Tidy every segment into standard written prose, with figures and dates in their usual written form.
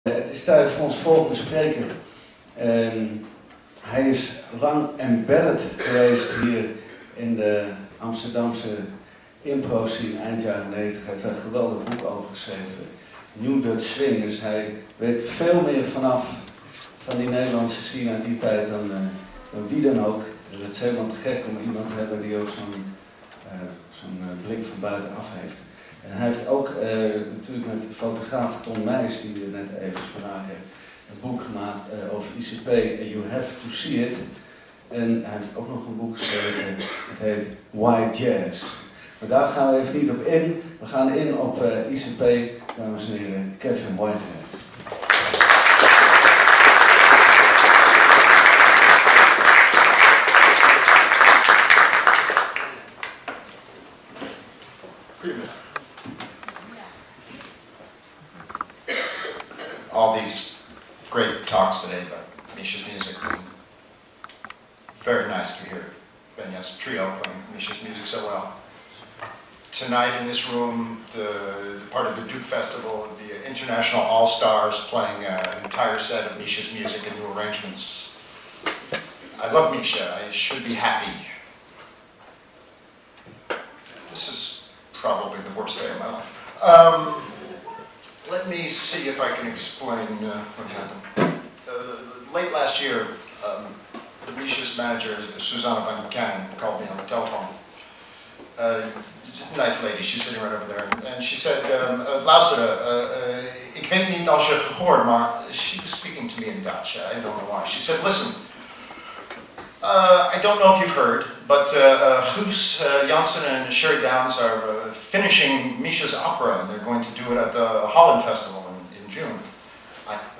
Het is tijd voor ons volgende spreker. Hij is lang embedded geweest hier in de Amsterdamse impro-scene eind jaren 90. Hij heeft daar een geweldig boek over geschreven. New Dutch Swing. Dus hij weet veel meer vanaf van die Nederlandse scene uit die tijd dan wie dan ook. Het is helemaal te gek om iemand te hebben die ook zo'n blik van buitenaf heeft. En hij heeft ook natuurlijk met fotograaf Ton Meijs, die we net even spraken, een boek gemaakt over ICP, You Have to See It. En hij heeft ook nog een boek geschreven, het heet Why Jazz. Maar daar gaan we even niet op in. We gaan in op ICP, dames en heren, Kevin Whitehead. All these great talks today about Misha's music. Very nice to hear Bimhuis trio playing Misha's music so well. Tonight in this room, the part of the Duke Festival, the International All-Stars playing an entire set of Misha's music and new arrangements. I love Misha, I should be happy. This is probably the worst day of my life. Let me see if I can explain what happened. Late last year, Misha's manager, Susanna van Bergen, called me on the telephone. Nice lady, she's sitting right over there. And she said, luister, ik weet niet als je gehoord, maar she was speaking to me in Dutch. I don't know why. She said, listen, I don't know if you've heard, but Guus Janssen and Sherry Downs are finishing Misha's opera, and they're going to do it at the Holland Festival in June.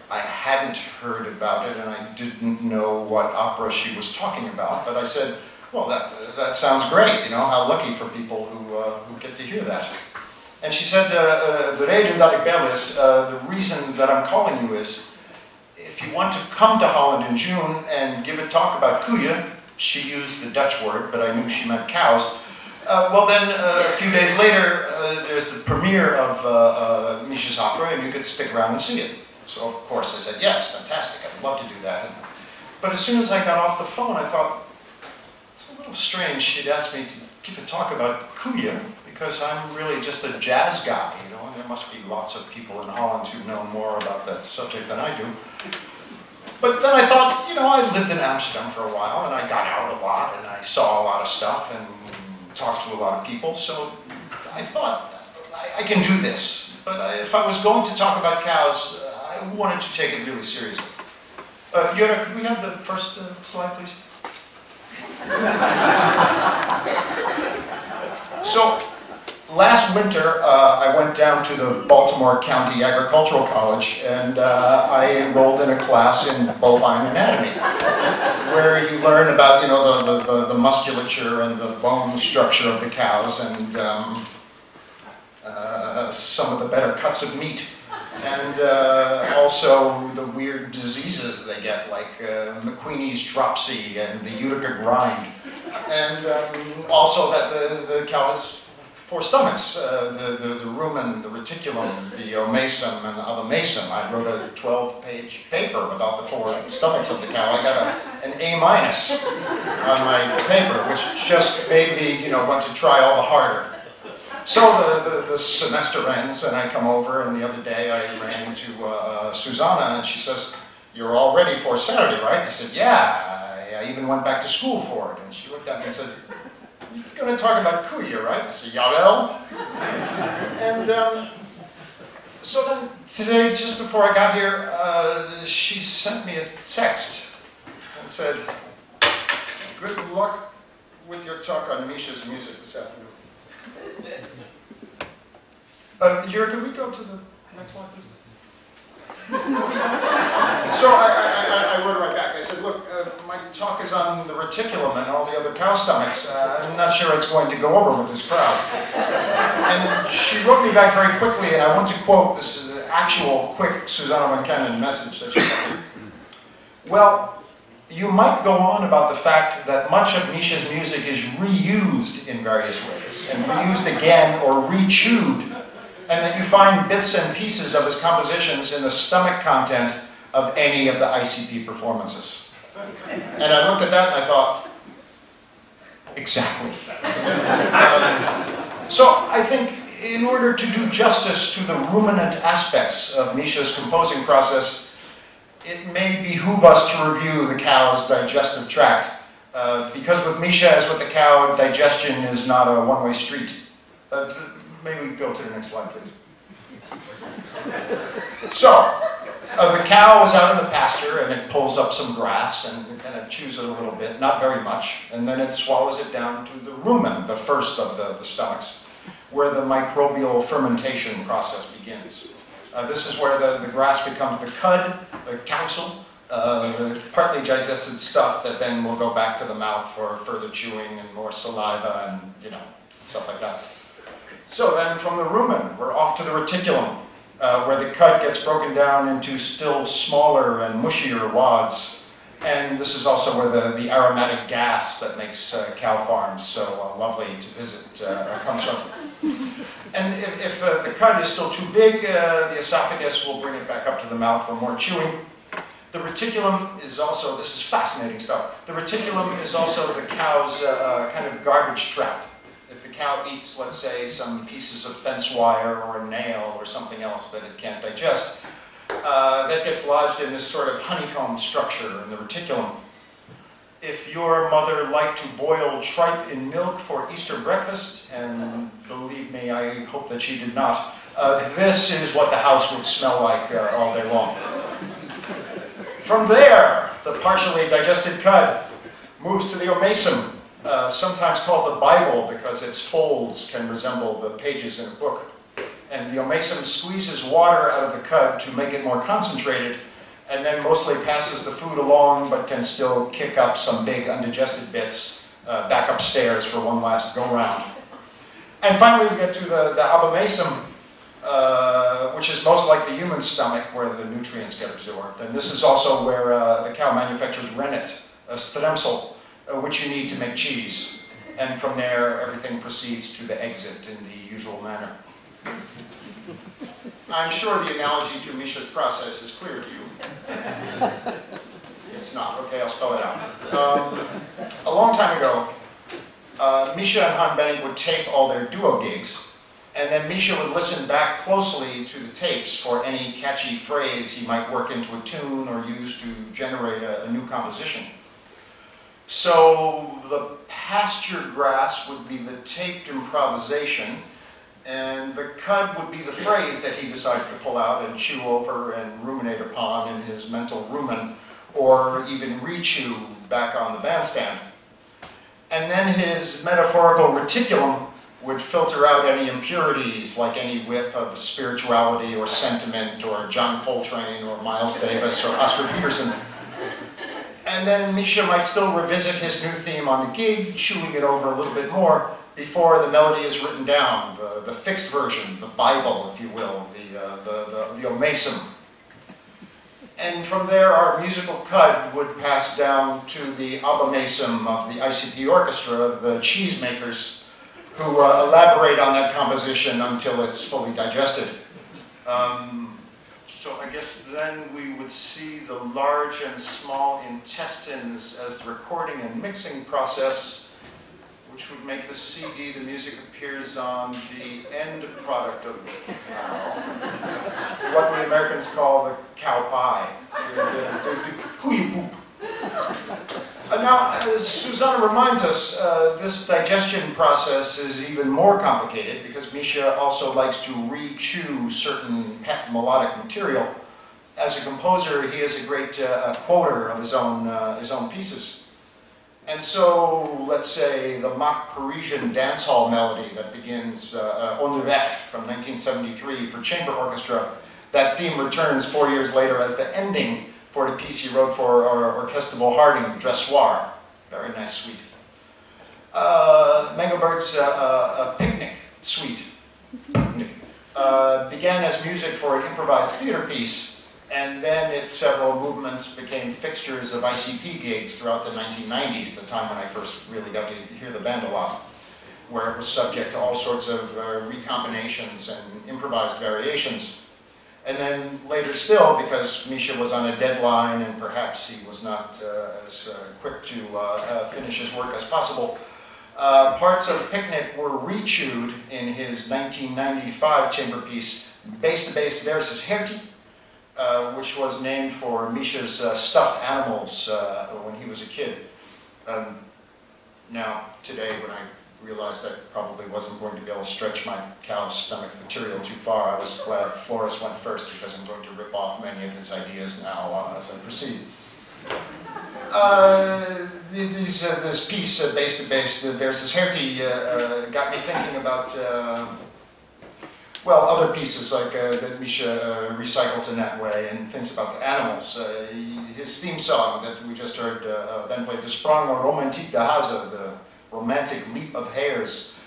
I hadn't heard about it, and I didn't know what opera she was talking about, but I said, well, that sounds great, you know, how lucky for people who get to hear that. And she said, the reden dat ik bel is, the reason that I'm calling you is, if you want to come to Holland in June and give a talk about koeien, she used the Dutch word, but I knew she meant cows, well then a few days later there's the premiere of Misha's opera and you could stick around and see it. So of course I said yes, fantastic, I'd love to do that. But as soon as I got off the phone I thought, it's a little strange she'd asked me to give a talk about koeien, because I'm really just a jazz guy, you know, and there must be lots of people in Holland who know more about that subject than I do. But then I thought, you know, I lived in Amsterdam for a while and I got out a lot and I saw a lot of stuff and talked to a lot of people, so I thought, I can do this. But if I was going to talk about cows, I wanted to take it really seriously. Jura, could we have the first slide, please? So, last winter I went down to the Baltimore County Agricultural College and I enrolled in a class in bovine anatomy where you learn about, you know, the musculature and the bone structure of the cows and some of the better cuts of meat. And also the weird diseases they get, like McQueenie's dropsy and the Utica grind. And also that the cow has four stomachs, the rumen, the reticulum, the omasum, and the abomasum. I wrote a 12-page paper about the four stomachs of the cow. I got an A- on my paper, which just made me, you know, want to try all the harder. So the semester ends and I come over, and the other day I ran into Susanna and she says, "You're all ready for Saturday, right?" I said, "Yeah, I even went back to school for it." And she looked at me and said, "You're going to talk about koeien, right?" I said, "Jawel." And so then today, just before I got here, she sent me a text and said, "Good luck with your talk on Misha's music this afternoon." Jura, could we go to the next slide, please? So I wrote right back. I said, look, my talk is on the reticulum and all the other cow stomachs. I'm not sure it's going to go over with this crowd. And she wrote me back very quickly, and I want to quote, this is an actual quick Susanna van Bergen message that she sent me. "Well, you might go on about the fact that much of Misha's music is reused in various ways, and reused again or rechewed. and that you find bits and pieces of his compositions in the stomach content of any of the ICP performances. And I looked at that and I thought, exactly. So I think in order to do justice to the ruminant aspects of Misha's composing process, it may behoove us to review the cow's digestive tract, because with Misha, as with the cow, digestion is not a one-way street. Maybe we go to the next slide, please. So, the cow is out in the pasture and it pulls up some grass and it kind of chews it a little bit, not very much, and then it swallows it down to the rumen, the first of the stomachs, where the microbial fermentation process begins. This is where the grass becomes the cud, the counsel, partly digested stuff that then will go back to the mouth for further chewing and more saliva and, you know, stuff like that. So then from the rumen, we're off to the reticulum, where the cud gets broken down into still smaller and mushier wads. And this is also where the aromatic gas that makes cow farms so lovely to visit comes from. And if the cud is still too big, the esophagus will bring it back up to the mouth for more chewing. The reticulum is also, this is fascinating stuff, the reticulum is also the cow's kind of garbage trap. If the cow eats, let's say, some pieces of fence wire or a nail or something else that it can't digest, that gets lodged in this sort of honeycomb structure in the reticulum. If your mother liked to boil tripe in milk for Easter breakfast, and believe me, I hope that she did not, this is what the house would smell like all day long. From there, the partially digested cud moves to the omasum, sometimes called the Bible because its folds can resemble the pages in a book. And the omasum squeezes water out of the cud to make it more concentrated, and then mostly passes the food along, but can still kick up some big undigested bits back upstairs for one last go-round. And finally we get to the abomasum, which is most like the human stomach, where the nutrients get absorbed. And this is also where the cow manufactures rennet, a stremsel, which you need to make cheese. And from there, everything proceeds to the exit in the usual manner. I'm sure the analogy to Misha's process is clear to you. It's not. Okay, I'll spell it out. A long time ago, Misha and Han Benning would tape all their duo gigs, and then Misha would listen back closely to the tapes for any catchy phrase he might work into a tune or use to generate a new composition. So the pasture grass would be the taped improvisation, and the cud would be the phrase that he decides to pull out and chew over and ruminate upon in his mental rumen, or even re-chew back on the bandstand. And then his metaphorical reticulum would filter out any impurities, like any whiff of spirituality or sentiment, or John Coltrane or Miles Davis or Oscar Peterson. And then Misha might still revisit his new theme on the gig, chewing it over a little bit more before the melody is written down, the fixed version, the Bible, if you will, the omasum. And from there, our musical cud would pass down to the abomasum of the ICP orchestra, the cheesemakers, who elaborate on that composition until it's fully digested. So I guess then we would see the large and small intestines as the recording and mixing process, which would make the CD, the music appears on the end product of the cow. What we Americans call the cow pie. Now, as Susanna reminds us, this digestion process is even more complicated because Misha also likes to re-chew certain pet melodic material. As a composer, he is a great quoter of his own pieces. And so, let's say, the mock Parisian dance hall melody that begins Onderweg from 1973 for chamber orchestra, that theme returns 4 years later as the ending for the piece he wrote for Orchestral Harding, Dressoir. Very nice suite. Mengelberg's Picnic suite began as music for an improvised theater piece, and then its several movements became fixtures of ICP gigs throughout the 1990s, the time when I first really got to hear the band a lot. where it was subject to all sorts of recombinations and improvised variations. And then later still, because Misha was on a deadline and perhaps he was not as quick to finish his work as possible, parts of Picnic were rechewed in his 1995 chamber piece, Beest de Beest versus Hertie, which was named for Misha's stuffed animals when he was a kid. Now, today, when I realized I probably wasn't going to be able to stretch my cow's stomach material too far, I was glad Flores went first, because I'm going to rip off many of his ideas now as I proceed. This piece, Beest de Beest versus Hertie, got me thinking about well, other pieces like that Misha recycles in that way, and thinks about the animals. His theme song that we just heard Ben play, De Sprong Romantiek de Hazen, the romantic leap of hares.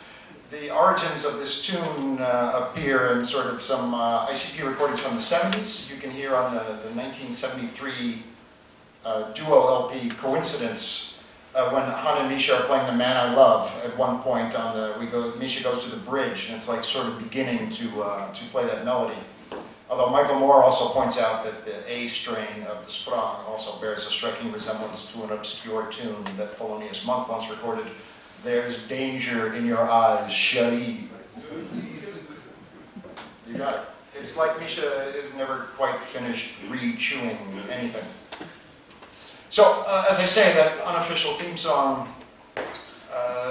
The origins of this tune appear in sort of some ICP recordings from the 70s. You can hear on the 1973 duo LP Coincidence, when Han and Misha are playing The Man I Love. At one point on Misha goes to the bridge, and it's like sort of beginning to play that melody. Although Michael Moore also points out that the A strain of the Sprong also bears a striking resemblance to an obscure tune that Thelonious Monk once recorded. There's danger in your eyes, Cherie. You got it. It's like Misha is never quite finished re-chewing anything. So, as I say, that unofficial theme song,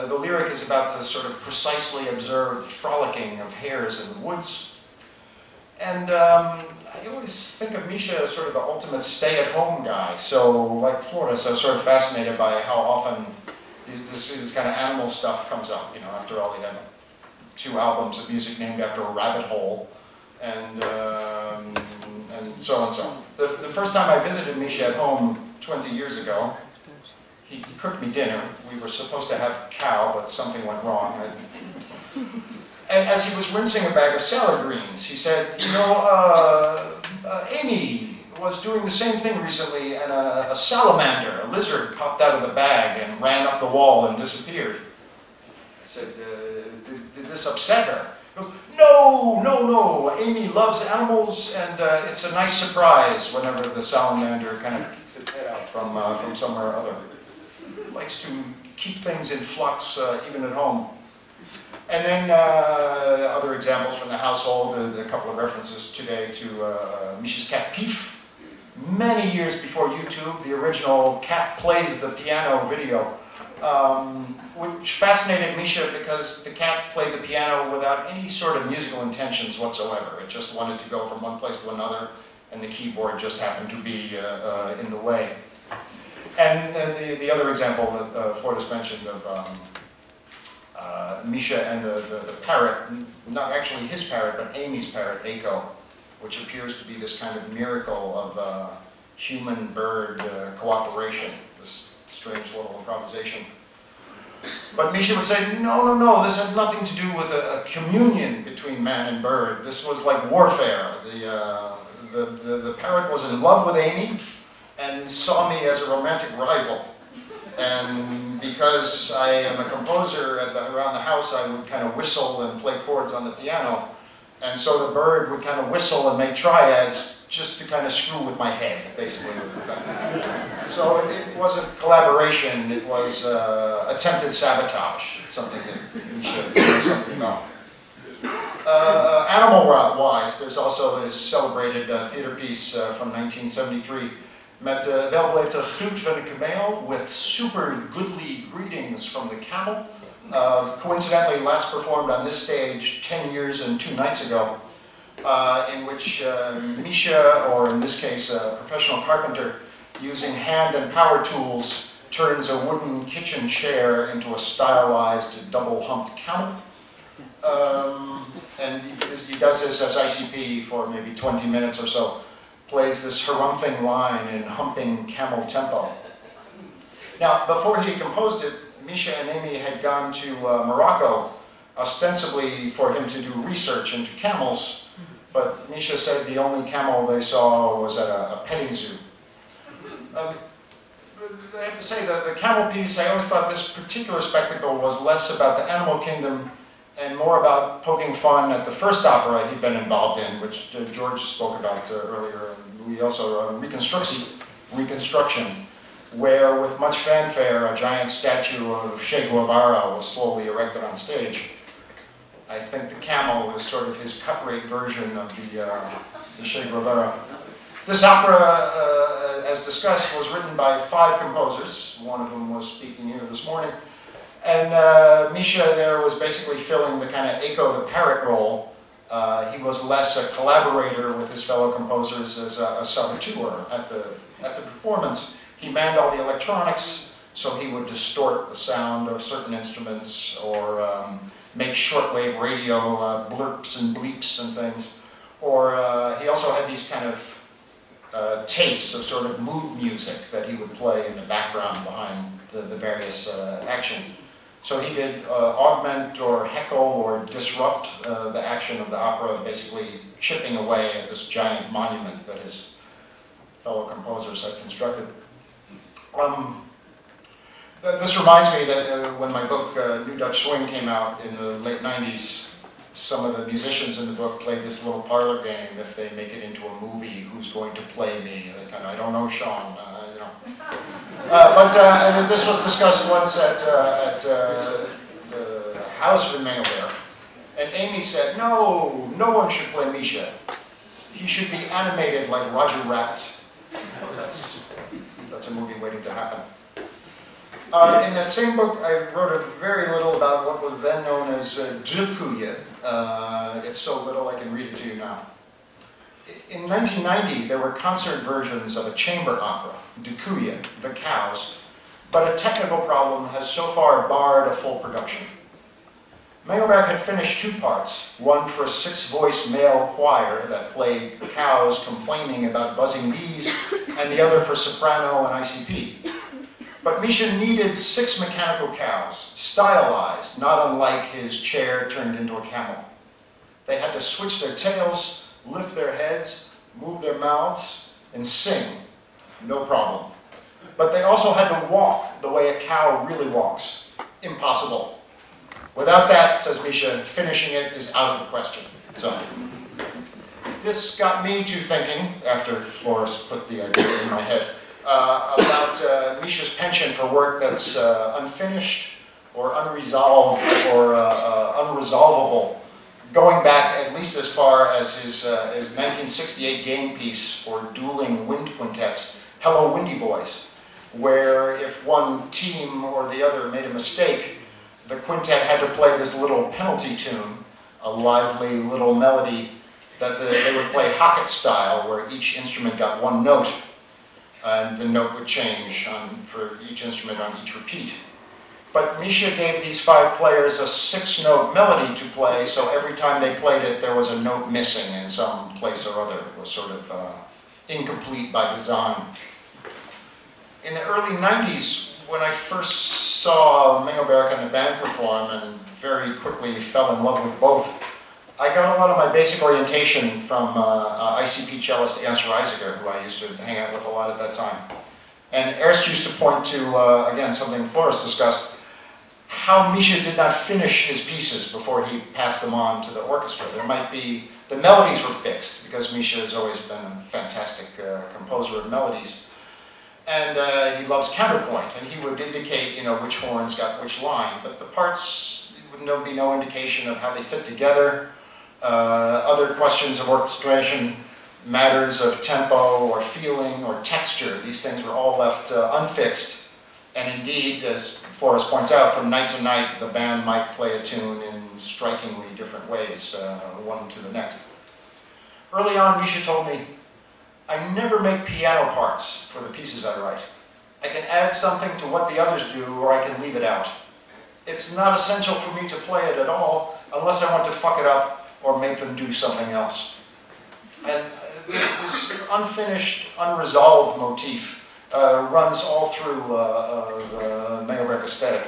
the lyric is about the sort of precisely observed frolicking of hares in the woods. And I always think of Misha as sort of the ultimate stay-at-home guy. So, like Flores, I was sort of fascinated by how often this kind of animal stuff comes up. You know, after all, he had 2 albums of music named after a rabbit hole, and so on and so on. The first time I visited Misha at home 20 years ago, he cooked me dinner. We were supposed to have cow, but something went wrong. And as he was rinsing a bag of salad greens, he said, you know, Amy was doing the same thing recently, and a salamander, a lizard, popped out of the bag and ran up the wall and disappeared. I said, did this upset her? He goes, no, no, no. Amy loves animals, and it's a nice surprise whenever the salamander kind of peeks its head out from somewhere or other. Likes to keep things in flux, even at home. And then other examples from the household, a couple of references today to Misha's cat Pief. Many years before YouTube, the original Cat Plays the Piano video, which fascinated Misha because the cat played the piano without any sort of musical intentions whatsoever. It just wanted to go from one place to another, and the keyboard just happened to be in the way. And the other example that Flores mentioned of Misha and the parrot, not actually his parrot, but Amy's parrot, Aiko, which appears to be this kind of miracle of human-bird cooperation, this strange little improvisation. But Misha would say, no, no, no, this had nothing to do with a communion between man and bird. This was like warfare. The parrot was in love with Amy and saw me as a romantic rival. And because I am a composer around the house, I would kind of whistle and play chords on the piano. And so the bird would kind of whistle and make triads just to kind of screw with my head, basically. So it wasn't collaboration, it was attempted sabotage, something that we should do something about. Animal-wise, there's also this celebrated theater piece from 1973, met Wel bleef de groet van de kameel, with super goodly greetings from the camel. Coincidentally, last performed on this stage 10 years and 2 nights ago, in which Misha, or in this case a professional carpenter, using hand and power tools, turns a wooden kitchen chair into a stylized double-humped camel. And he does this as ICP for maybe 20 minutes or so, plays this harumphing line in humping camel tempo. Now, before he composed it, Misha and Amy had gone to Morocco, ostensibly for him to do research into camels, but Misha said the only camel they saw was at a petting zoo. I have to say that the camel piece, I always thought this particular spectacle was less about the animal kingdom and more about poking fun at the first opera he'd been involved in, which George spoke about earlier. We also, Reconstruction, where with much fanfare, a giant statue of Che Guevara was slowly erected on stage. I think the camel is sort of his cut-rate version of the Che Guevara. This opera, as discussed, was written by 5 composers. One of them was speaking here this morning. And Misha there was basically filling the kind of Echo the Parrot role. He was less a collaborator with his fellow composers as a saboteur at the performance. He manned all the electronics, so he would distort the sound of certain instruments or make shortwave radio blurps and bleeps and things. Or he also had these kind of tapes of sort of mood music that he would play in the background behind the various action. So he could augment or heckle or disrupt the action of the opera, basically chipping away at this giant monument that his fellow composers had constructed. This reminds me that when my book, New Dutch Swing, came out in the late 90s, some of the musicians in the book played this little parlor game. If they make it into a movie, who's going to play me? They kind of, I don't know, Sean, you know. But this was discussed once at the house of Mengelberg. And Amy said, no, no one should play Misha. He should be animated like Roger Rabbit. That's a movie waiting to happen. In that same book, I wrote a very little about what was then known as De Koeien. It's so little I can read it to you now. In 1990, there were concert versions of a chamber opera, De Koeien, The Cows, but a technical problem has so far barred a full production. Mengelberg had finished 2 parts, one for a 6-voice male choir that played cows complaining about buzzing bees, and the other for soprano and ICP. But Misha needed 6 mechanical cows, stylized, not unlike his chair turned into a camel. They had to switch their tails, lift their heads, move their mouths, and sing. No problem. But they also had to walk the way a cow really walks. Impossible. Without that, says Misha, finishing it is out of the question. So, this got me to thinking, after Flores put the idea in my head, about Misha's penchant for work that's unfinished or unresolved or unresolvable, going back at least as far as his 1968 game piece for dueling wind quintets, Hello Windy Boys, where if one team or the other made a mistake, the quintet had to play this little penalty tune, a lively little melody that they would play Hocket style, where each instrument got 1 note. And the note would change for each instrument on each repeat. But Misha gave these 5 players a 6-note melody to play, so every time they played it, there was a note missing in some place or other. It was sort of incomplete by design. In the early 90s, when I first saw Mengelberg and the band perform, and very quickly fell in love with both, I got a lot of my basic orientation from ICP cellist Ernst Reisiger, who I used to hang out with a lot at that time. And Ernst used to point to, again, something Flores discussed, how Misha did not finish his pieces before he passed them on to the orchestra. There might be, the melodies were fixed, because Misha has always been a fantastic composer of melodies. And he loves counterpoint, and he would indicate, you know, which horns got which line, but the parts would be no indication of how they fit together. Other questions of orchestration, matters of tempo or feeling or texture, these things were all left unfixed. And indeed, as Flores points out, from night to night, the band might play a tune in strikingly different ways, one to the next. Early on, Misha told me, I never make piano parts for the pieces I write. I can add something to what the others do, or I can leave it out. It's not essential for me to play it at all, unless I want to fuck it up or make them do something else. And this unfinished, unresolved motif runs all through the Mengelberg aesthetic.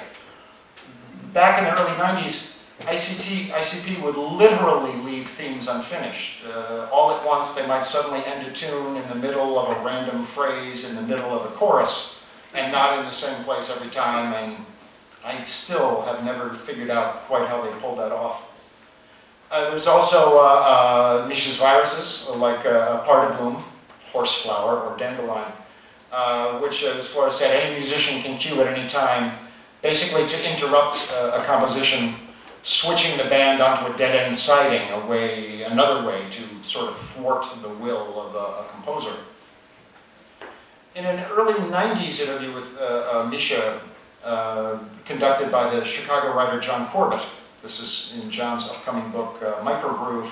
Back in the early 90s, ICP would literally leave themes unfinished. All at once, they might suddenly end a tune in the middle of a random phrase in the middle of a chorus, and not in the same place every time, and I still have never figured out quite how they pulled that off. There's also Misha's viruses, like Paardenbloem, horseflower, or dandelion, which, as Flora said, any musician can cue at any time, basically to interrupt a composition, switching the band onto a dead-end siding, another way to sort of thwart the will of a composer. In an early 90s interview with Misha, conducted by the Chicago writer John Corbett, this is in John's upcoming book, Microgroove,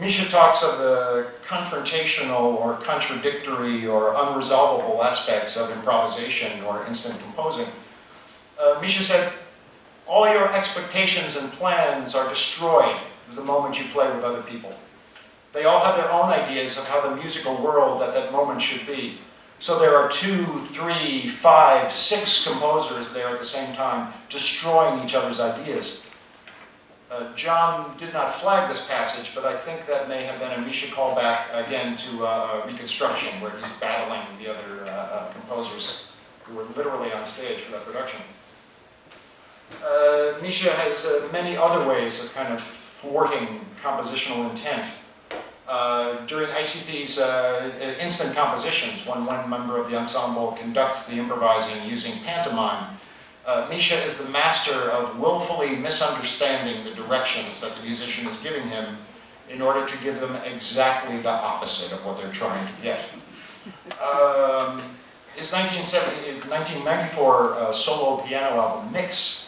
Misha talks of the confrontational or contradictory or unresolvable aspects of improvisation or instant composing. Misha said, all your expectations and plans are destroyed the moment you play with other people. They all have their own ideas of how the musical world at that moment should be. So there are 2, 3, 5, 6 composers there at the same time, destroying each other's ideas. John did not flag this passage, but I think that may have been a Misha callback again to Reconstruction, where he's battling the other composers who were literally on stage for that production. Misha has many other ways of kind of thwarting compositional intent. During ICP's instant compositions, when one member of the ensemble conducts the improvising using pantomime, Misha is the master of willfully misunderstanding the directions that the musician is giving him in order to give them exactly the opposite of what they're trying to get. His 1994 solo piano album, Mix,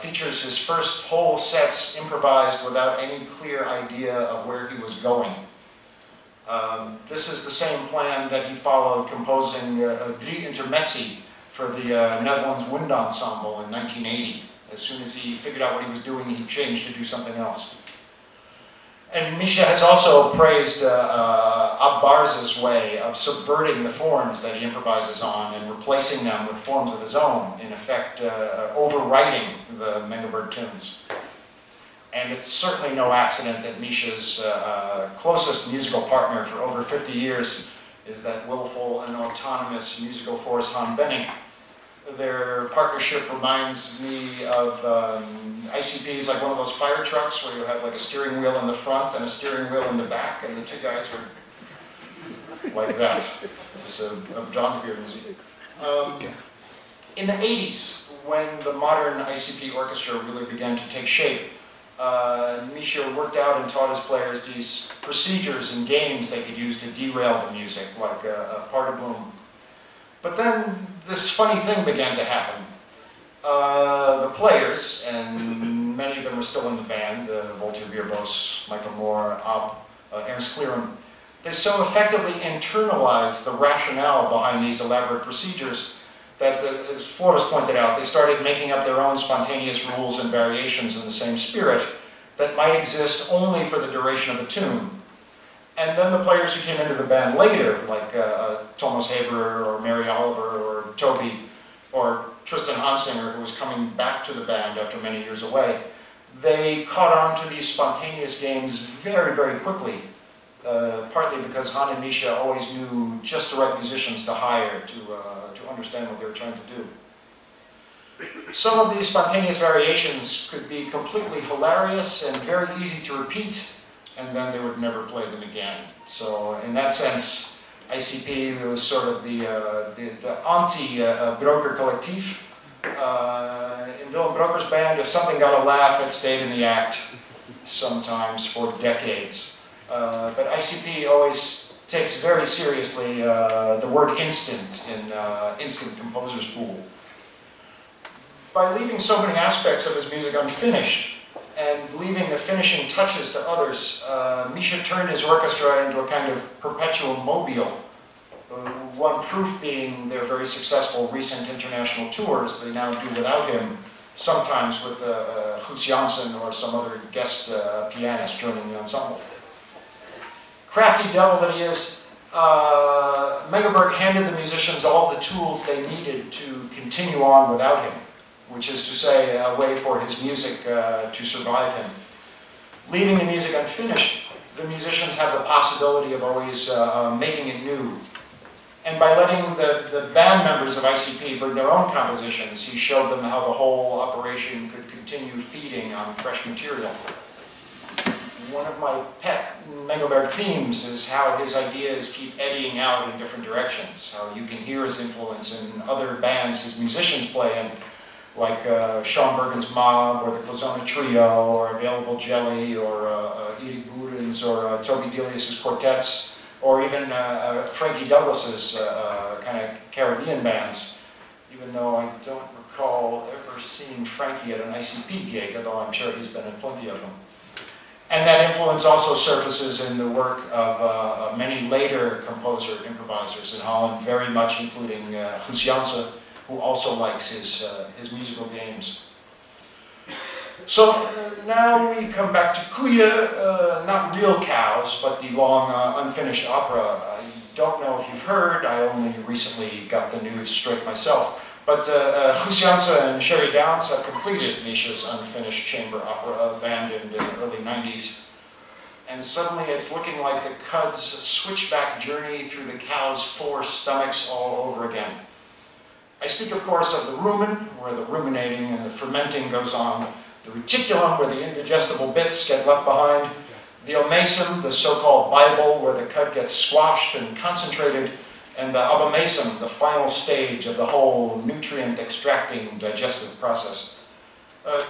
features his first whole sets improvised without any clear idea of where he was going. This is the same plan that he followed composing Drie Intermezzi for the Netherlands Wind Ensemble in 1980. As soon as he figured out what he was doing, he changed to do something else. And Misha has also praised Ab Barz's way of subverting the forms that he improvises on and replacing them with forms of his own, in effect overwriting the Mengelberg tunes. And it's certainly no accident that Misha's closest musical partner for over 50 years is that willful and autonomous musical force Han Benning. Their partnership reminds me of ICPs, like one of those fire trucks where you have like a steering wheel in the front and a steering wheel in the back, and the two guys are like that. It's just a Brandweer music. In the 80s, when the modern ICP orchestra really began to take shape, Misha worked out and taught his players these procedures and games they could use to derail the music, like Paardenbloem. But then this funny thing began to happen. The players, and many of them are still in the band, Walter Bierbos, Michael Moore, Ab, Ernst Clerum, they so effectively internalized the rationale behind these elaborate procedures that, as Flores pointed out, they started making up their own spontaneous rules and variations in the same spirit that might exist only for the duration of a tune. And then the players who came into the band later, like Thomas Haber or Mary Oliver or Toby or Tristan Hansinger, who was coming back to the band after many years away, they caught on to these spontaneous games very, very quickly, partly because Han and Misha always knew just the right musicians to hire to understand what they were trying to do. Some of these spontaneous variations could be completely hilarious and very easy to repeat, and then they would never play them again. So in that sense, ICP was sort of the anti-Broker collectief. In Willem Broker's band, if something got a laugh, it stayed in the act, sometimes for decades. But ICP always takes very seriously the word instant in instant composer's pool. By leaving so many aspects of his music unfinished, and leaving the finishing touches to others, Misha turned his orchestra into a kind of perpetual mobile. One proof being their very successful recent international tours they now do without him, sometimes with Guus Janssen or some other guest pianist joining the ensemble. Crafty devil that he is, Mengelberg handed the musicians all the tools they needed to continue on without him, which is to say, a way for his music to survive him. Leaving the music unfinished, the musicians have the possibility of always making it new. And And by letting the band members of ICP bring their own compositions, he showed them how the whole operation could continue feeding on fresh material. One of my pet Mengelberg themes is how his ideas keep eddying out in different directions, how you can hear his influence in other bands his musicians play in, like Sean Bergen's Mob, or the Klozona Trio, or Available Jelly, or Erik Boerens, or Toby Delius's Quartets, or even Frankie Douglas's kind of Caribbean bands, even though I don't recall ever seeing Frankie at an ICP gig, although I'm sure he's been at plenty of them. And that influence also surfaces in the work of many later improvisers in Holland, very much including Guus Janssen, who also likes his musical games. So now we come back to Koeien, not real cows, but the long unfinished opera. I don't know if you've heard, I only recently got the news straight myself, but Guus Janssen and Sherry Downs have completed Misha's unfinished chamber opera, abandoned in the early 90s. And suddenly it's looking like the Cud's switchback journey through the cow's 4 stomachs all over again. I speak, of course, of the rumen, where the ruminating and the fermenting goes on, the reticulum, where the indigestible bits get left behind, the omasum, the so-called Bible, where the cud gets squashed and concentrated, and the abomasum, the final stage of the whole nutrient-extracting digestive process.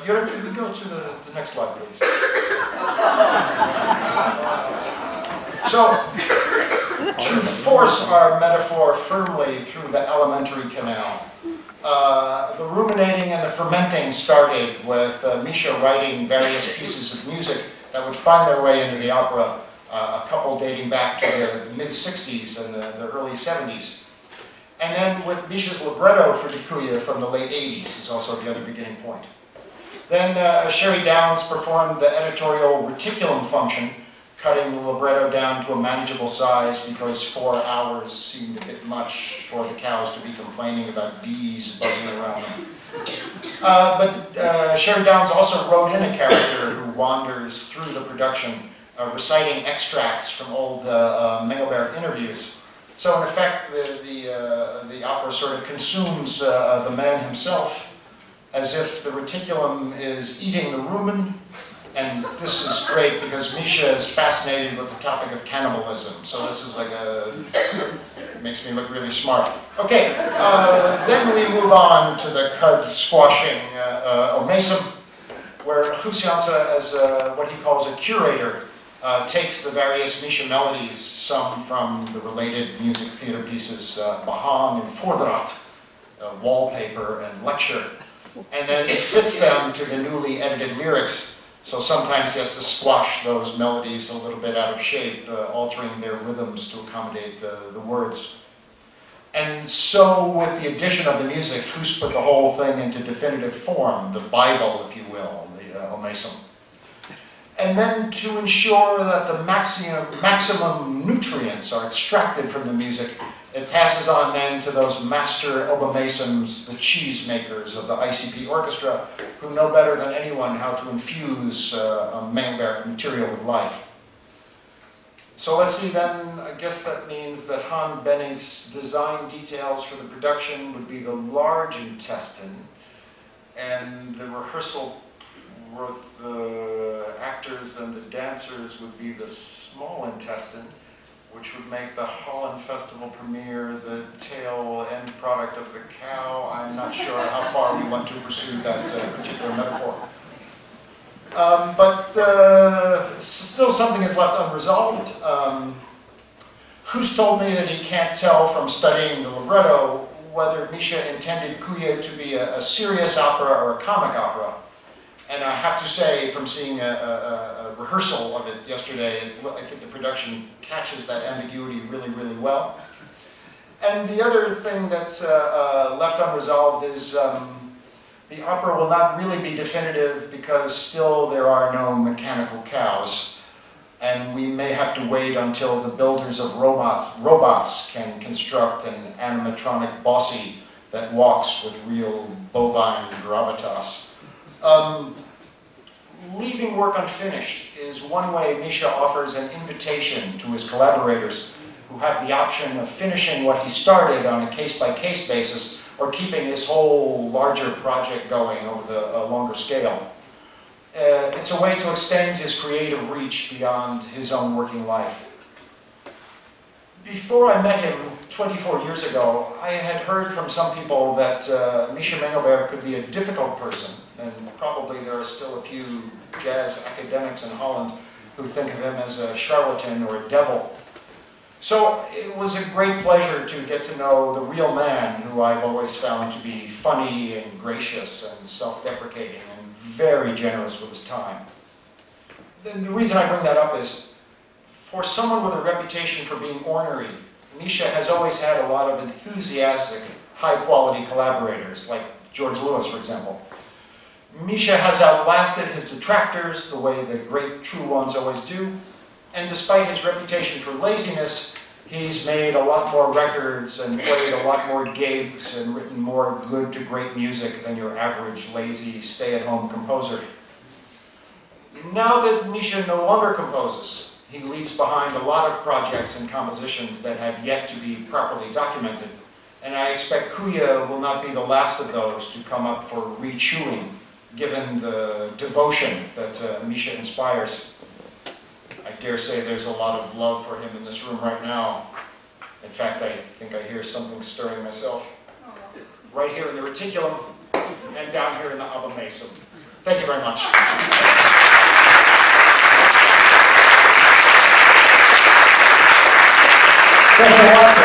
Jurgen, could we go to the next slide, please? So, to force our metaphor firmly through the alimentary canal, the ruminating and the fermenting started with Misha writing various pieces of music that would find their way into the opera, a couple dating back to the mid-60s and the early 70s. And then with Misha's libretto for the Koeien from the late 80s is also the other beginning point. Then Sherry Downs performed the editorial reticulum function, cutting the libretto down to a manageable size because 4 hours seemed a bit much for the cows to be complaining about bees buzzing around them. But Sherry Downs also wrote in a character who wanders through the production, reciting extracts from old Mengelberg interviews. So in effect, the opera sort of consumes the man himself, as if the reticulum is eating the rumen. And this is great because Misha is fascinated with the topic of cannibalism. So this is like it makes me look really smart. Okay, then we move on to the cud squashing omasum, where Guus Janssen, as what he calls a curator, takes the various Misha melodies, some from the related music theater pieces, Behang and Voordracht, Wallpaper and Lecture, and then it fits them to the newly edited lyrics. So sometimes he has to squash those melodies a little bit out of shape, altering their rhythms to accommodate the words. And so with the addition of the music, Guus put the whole thing into definitive form, the Bible, if you will, the omasum. And then to ensure that the maximum nutrients are extracted from the music, it passes on then to those master obomasums, the cheese makers of the ICP orchestra, who know better than anyone how to infuse Mengelberg material with life. So let's see then, I guess that means that Han Benning's design details for the production would be the large intestine, and the rehearsal with the actors and the dancers would be the small intestine, which would make the Holland Festival premiere the tail end product of the cow. I'm not sure how far we want to pursue that particular metaphor. But still something is left unresolved. Guus told me that he can't tell from studying the libretto whether Misha intended Koeien to be a serious opera or a comic opera. And I have to say, from seeing a rehearsal of it yesterday, I think the production catches that ambiguity really, really well. And the other thing that's left unresolved is the opera will not really be definitive because still there are no mechanical cows. And we may have to wait until the builders of robots can construct an animatronic bossy that walks with real bovine gravitas. Leaving work unfinished is one way Misha offers an invitation to his collaborators, who who have the option of finishing what he started on a case-by-case basis or keeping his whole larger project going over a longer scale. It's a way to extend his creative reach beyond his own working life. Before I met him 24 years ago, I had heard from some people that Misha Mengelberg could be a difficult person, and probably there are still a few jazz academics in Holland who think of him as a charlatan or a devil. So it was a great pleasure to get to know the real man, who I've always found to be funny and gracious and self-deprecating and very generous with his time. And the reason I bring that up is, for someone with a reputation for being ornery, Misha has always had a lot of enthusiastic, high-quality collaborators, like George Lewis, for example. Misha has outlasted his detractors the way the great true ones always do, and despite his reputation for laziness, he's made a lot more records and played a lot more gigs and written more good to great music than your average lazy stay-at-home composer. Now that Misha no longer composes, he leaves behind a lot of projects and compositions that have yet to be properly documented, and I expect Kuya will not be the last of those to come up for re-chewing, given the devotion that Misha inspires. I dare say there's a lot of love for him in this room right now. In fact, I think I hear something stirring myself. Right here in the reticulum and down here in the abomasum. Thank you very much. Kevin Whitehead.